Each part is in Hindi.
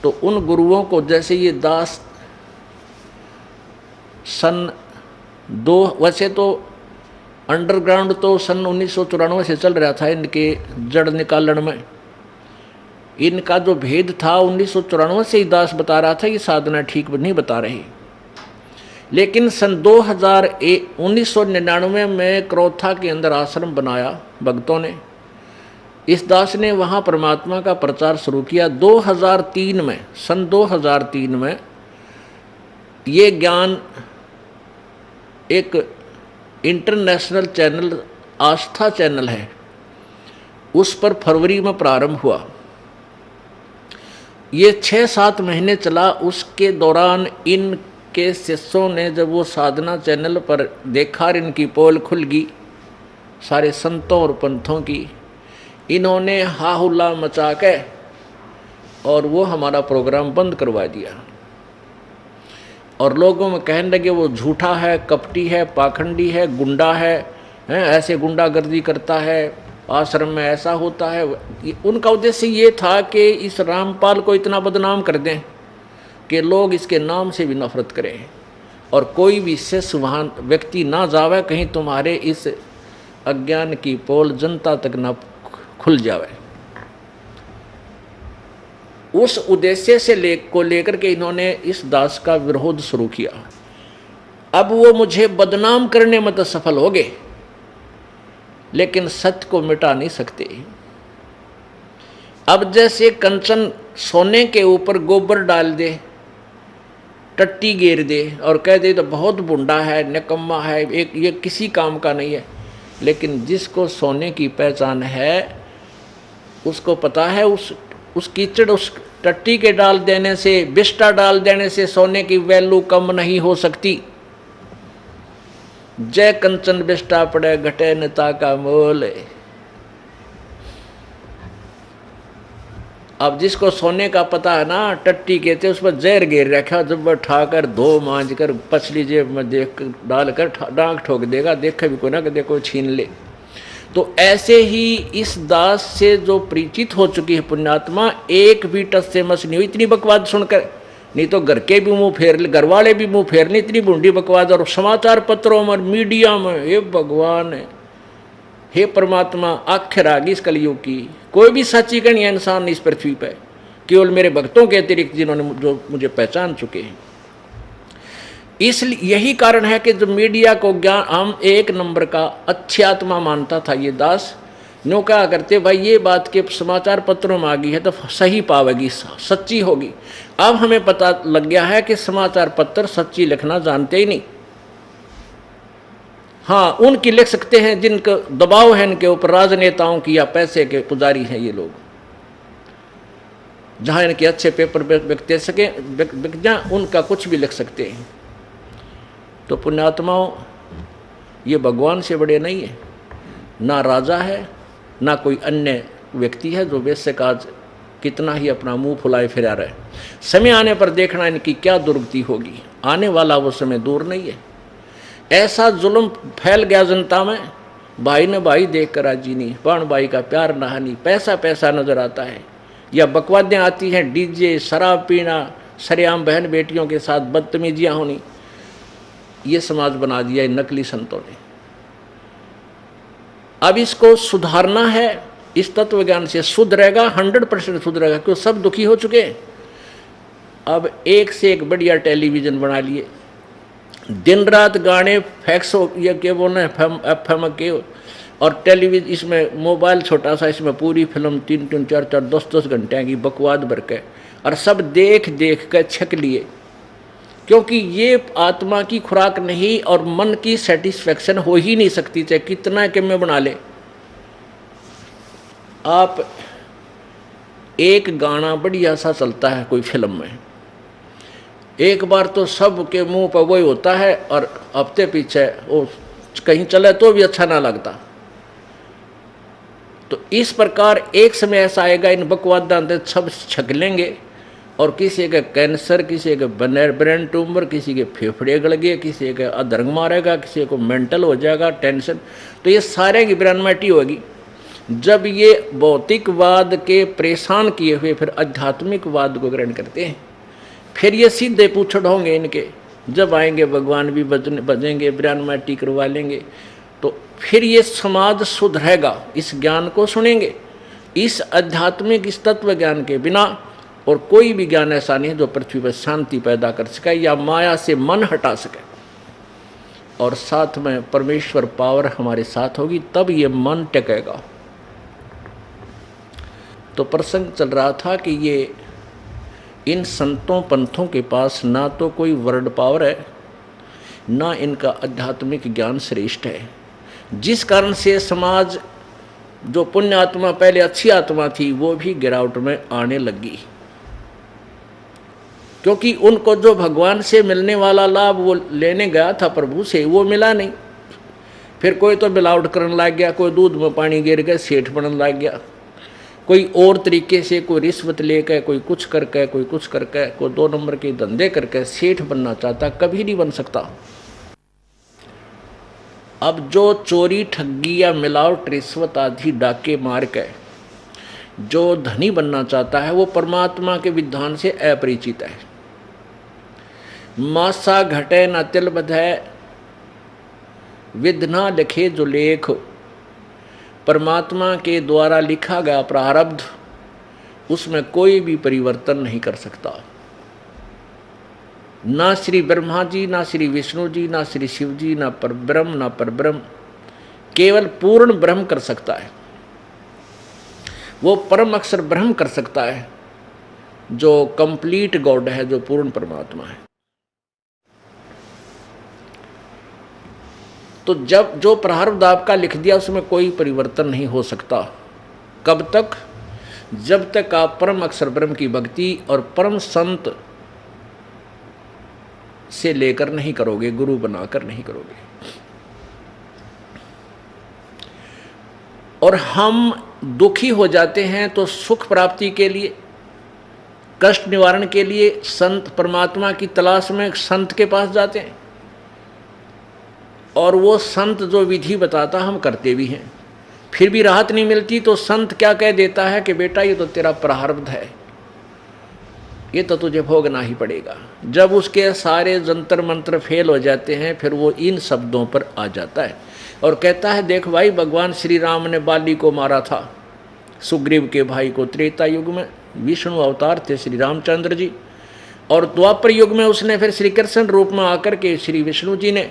तो उन गुरुओं को जैसे ये दास सन दो, वैसे तो अंडरग्राउंड तो सन 1994 से चल रहा था इनके जड़ निकालन में। इनका जो भेद था 1994 से ही दास बता रहा था, ये साधना ठीक नहीं बता रही। लेकिन सन 1999 में क्रोथा के अंदर आश्रम बनाया भक्तों ने। इस दास ने वहाँ परमात्मा का प्रचार शुरू किया। 2003 में, सन 2003 में ये ज्ञान एक इंटरनेशनल चैनल, आस्था चैनल है, उस पर फरवरी में प्रारंभ हुआ। ये 6-7 महीने चला। उसके दौरान इनके शिष्यों ने जब वो साधना चैनल पर देखा, इनकी पोल खुल गई सारे संतों और पंथों की, इन्होंने हाहुल्ला मचा के और वो हमारा प्रोग्राम बंद करवा दिया। और लोगों में कहने लगे वो झूठा है, कपटी है, पाखंडी है, गुंडा है, ऐसे गुंडागर्दी करता है, आश्रम में ऐसा होता है। उनका उद्देश्य ये था कि इस रामपाल को इतना बदनाम कर दें कि लोग इसके नाम से भी नफरत करें और कोई भी शिष्य वहाँ व्यक्ति ना जावे, कहीं तुम्हारे इस अज्ञान की पोल जनता तक ना खुल जावे। उस उद्देश्य से लेकर के इन्होंने इस दास का विरोध शुरू किया। अब वो मुझे बदनाम करने में तो सफल हो गए, लेकिन सत्य को मिटा नहीं सकते। अब जैसे कंचन सोने के ऊपर गोबर डाल दे, टट्टी घेर दे और कह दे तो बहुत बुंडा है, निकम्मा है, एक ये किसी काम का नहीं है। लेकिन जिसको सोने की पहचान है, उसको पता है उस कीचड़, उस टट्टी के डाल देने से, बिस्टा डाल देने से सोने की वैल्यू कम नहीं हो सकती। जय कंचन बिस्टा पड़े घटे नेता का मोल। अब जिसको सोने का पता है ना, टट्टी कहते उस पर जहर घेर रखा, जब ठाकर धो मांझ कर पछली जेब में देख डालकर डांग ठोक देगा, देखे भी कोई ना कि देखो छीन ले। तो ऐसे ही इस दास से जो परिचित हो चुकी है पुण्यात्मा, एक भी टस से मस नहीं हुई इतनी बकवाद सुनकर। नहीं तो घर के भी मुंह फेर ले, घर वाले भी मुंह फेर ले, इतनी बूढ़ी बकवाद। और समाचार पत्रों में, मीडिया में, हे भगवान, हे परमात्मा, आखिर आ गई इस कलयुग की। कोई भी सच्ची कहानी इंसान इस पृथ्वी पर, केवल मेरे भक्तों के अतिरिक्त जिन्होंने जो मुझे पहचान चुके हैं। इसलिए यही कारण है कि जो मीडिया को ज्ञान हम एक नंबर का अच्छी आत्मा मानता था ये दास, न्यों कहा करते भाई ये बात के समाचार पत्रों में आ गई है तो सही पावेगी, सच्ची होगी। अब हमें पता लग गया है कि समाचार पत्र सच्ची लिखना जानते ही नहीं। हाँ, उनकी लिख सकते हैं जिनका दबाव है इनके ऊपर, राजनेताओं की या पैसे के पुजारी हैं ये लोग, जहां इनके अच्छे पेपर बिक सके, बिक जाए, उनका कुछ भी लिख सकते हैं। तो पुण्यात्माओं, ये भगवान से बड़े नहीं है, ना राजा है, ना कोई अन्य व्यक्ति है जो वैसे काज कितना ही अपना मुंह फुलाए फिरा रहे। समय आने पर देखना इनकी क्या दुर्गति होगी। आने वाला वो समय दूर नहीं है। ऐसा जुल्म फैल गया जनता में, भाई ने भाई देख कर राजी नहीं, प्राण भाई का प्यार नहानी, पैसा पैसा नजर आता है, या बकवादें आती हैं, डीजे, शराब पीना, सरेआम बहन बेटियों के साथ बदतमीजियाँ होनी। ये समाज बना दिया इन नकली संतों ने। अब इसको सुधारना है, इस तत्व ज्ञान से सुधरेगा, 100% सुधरेगा, क्योंकि सब दुखी हो चुके हैं। अब एक से एक बढ़िया टेलीविजन बना लिए, दिन रात गाने, फैक्स ये क्या बोलना है, FM के, और टेलीविजन, इसमें मोबाइल छोटा सा, इसमें पूरी फिल्म 3-3, 4-4, 10-10 घंटे की बकवाद भर के, और सब देख देख कर छक लिए। क्योंकि ये आत्मा की खुराक नहीं और मन की सेटिस्फैक्शन हो ही नहीं सकती, चाहे कितना कि मैं बना ले। आप एक गाना बढ़िया सा चलता है कोई फिल्म में, एक बार तो सब के मुंह पर वही होता है, और हफ्ते पीछे वो कहीं चले तो भी अच्छा ना लगता। तो इस प्रकार एक समय ऐसा आएगा, इन बकवाद सब छक लेंगे और किसी का कैंसर, किसी का ब्रेन ट्यूमर, किसी के फेफड़े गल गए, किसी का अधर्म मारेगा, किसी को मेंटल हो जाएगा, टेंशन। तो ये सारे की ब्रह्मटी होगी। जब ये भौतिकवाद के परेशान किए हुए फिर आध्यात्मिकवाद को ग्रहण करते हैं, फिर ये सीधे पूछड़ होंगे इनके। जब आएंगे भगवान भी बजेंगे, ब्रह्मटी करवा लेंगे, तो फिर ये समाज सुधरेगा। इस ज्ञान को सुनेंगे। इस आध्यात्मिक, इस तत्व ज्ञान के बिना और कोई भी ज्ञान ऐसा नहीं है जो पृथ्वी पर शांति पैदा कर सके या माया से मन हटा सके। और साथ में परमेश्वर पावर हमारे साथ होगी, तब ये मन टिकेगा। तो प्रसंग चल रहा था कि ये इन संतों पंथों के पास ना तो कोई वर्ड पावर है, ना इनका आध्यात्मिक ज्ञान श्रेष्ठ है, जिस कारण से समाज जो पुण्य आत्मा पहले अच्छी आत्मा थी वो भी गिरावट में आने लगी। क्योंकि उनको जो भगवान से मिलने वाला लाभ वो लेने गया था प्रभु से, वो मिला नहीं। फिर कोई तो मिलावट करने लग गया, कोई दूध में पानी गिर गया सेठ बनने लग गया, कोई और तरीके से, कोई रिश्वत लेकर, कोई कुछ करके, कोई कुछ करके, कोई 2 नंबर के धंधे करके सेठ बनना चाहता, कभी नहीं बन सकता। अब जो चोरी, ठगी या मिलावट, रिश्वत आदि डाके मार के जो धनी बनना चाहता है, वो परमात्मा के विधान से अपरिचित है। मासा घटे न तिल बधे, विध ना लिखे जो लेख। परमात्मा के द्वारा लिखा गया प्रारब्ध, उसमें कोई भी परिवर्तन नहीं कर सकता। ना श्री ब्रह्मा जी, ना श्री विष्णु जी, ना श्री शिव जी, ना परब्रह्म, ना परब्रह्म, केवल पूर्ण ब्रह्म कर सकता है। वो परम अक्षर ब्रह्म कर सकता है, जो कंप्लीट गॉड है, जो पूर्ण परमात्मा है। तो जब जो प्रारब्ध आपका लिख दिया उसमें कोई परिवर्तन नहीं हो सकता। कब तक? जब तक आप परम अक्षर ब्रह्म की भक्ति और परम संत से लेकर नहीं करोगे, गुरु बनाकर नहीं करोगे। और हम दुखी हो जाते हैं तो सुख प्राप्ति के लिए, कष्ट निवारण के लिए संत, परमात्मा की तलाश में संत के पास जाते हैं। और वो संत जो विधि बताता हम करते भी हैं, फिर भी राहत नहीं मिलती। तो संत क्या कह देता है कि बेटा ये तो तेरा प्रारब्ध है, ये तो तुझे भोगना ही पड़ेगा। जब उसके सारे जंतर मंत्र फेल हो जाते हैं, फिर वो इन शब्दों पर आ जाता है और कहता है, देख भाई, भगवान श्री राम ने बाली को मारा था, सुग्रीव के भाई को। त्रेता युग में विष्णु अवतार थे श्री रामचंद्र जी, और द्वापर युग में उसने फिर श्री कृष्ण रूप में आकर के श्री विष्णु जी ने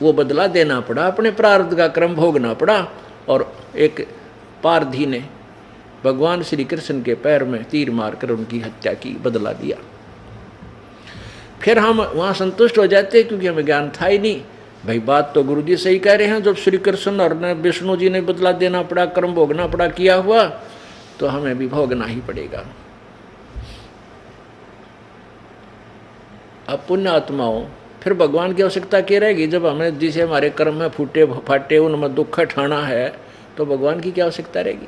वो बदला देना पड़ा, अपने प्रारब्ध का क्रम भोगना पड़ा। और एक पारधी ने भगवान श्री कृष्ण के पैर में तीर मारकर उनकी हत्या की, बदला दिया। फिर हम वहाँ संतुष्ट हो जाते क्योंकि हमें ज्ञान था ही नहीं। भाई बात तो गुरु जी सही कह रहे हैं, जब श्री कृष्ण और विष्णु जी ने बदला देना पड़ा, कर्म भोगना पड़ा, किया हुआ, तो हमें भी भोगना ही पड़ेगा। अब पुण्य आत्माओं, फिर भगवान की आवश्यकता क्या रहेगी? जब हमें जिसे हमारे कर्म में फूटे फाटे उनमें दुख ठाना है, तो भगवान की क्या आवश्यकता रहेगी?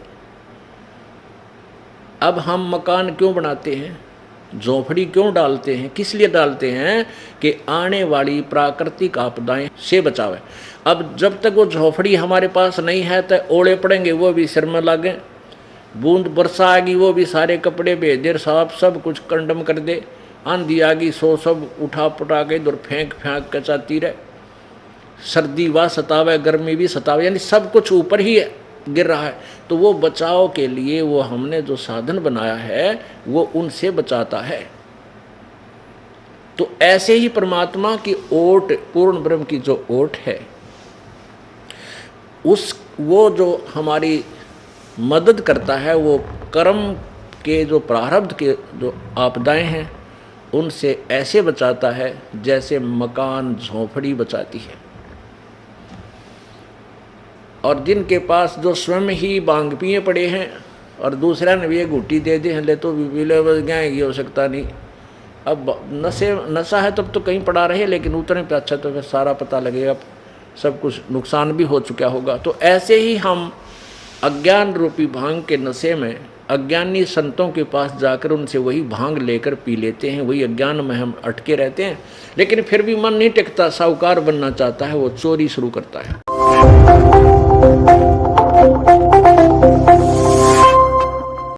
अब हम मकान क्यों बनाते हैं, झोंपड़ी क्यों डालते हैं? किस लिए डालते हैं? कि आने वाली प्राकृतिक आपदाएं से बचावे। अब जब तक वो झोंपड़ी हमारे पास नहीं है तो ओले पड़ेंगे, वो भी सिर में लागे, बूंद बरसा आएगी, वो भी सारे कपड़े बेदर साफ सब कुछ कंडम कर दे, आंधी आ गई सो सब उठा पुटा के इधर फेंक के चाहती रहे, सर्दी व सतावे, गर्मी भी सतावे, यानी सब कुछ ऊपर ही गिर रहा है। तो वो बचाव के लिए वो हमने जो साधन बनाया है वो उनसे बचाता है। तो ऐसे ही परमात्मा की ओट, पूर्ण ब्रह्म की जो ओट है, वो जो हमारी मदद करता है, वो कर्म के जो प्रारब्ध के जो आपदाएं हैं उनसे ऐसे बचाता है जैसे मकान झोंपड़ी बचाती है। और जिनके पास जो स्वयं ही बांग पिए पड़े हैं और दूसरा ने भी एक घुट्टी दे दे, ले तो पीले बस गए, ये हो सकता नहीं। अब नशा है तब तो कहीं पड़ा रहे, लेकिन उतने पे अच्छा तो फिर सारा पता लगेगा, सब कुछ नुकसान भी हो चुका होगा। तो ऐसे ही हम अज्ञान रूपी भांग के नशे में अज्ञानी संतों के पास जाकर उनसे वही भांग लेकर पी लेते हैं, वही अज्ञान में हम अटके रहते हैं। लेकिन फिर भी मन नहीं टिकता, साहूकार बनना चाहता है, वो चोरी शुरू करता है।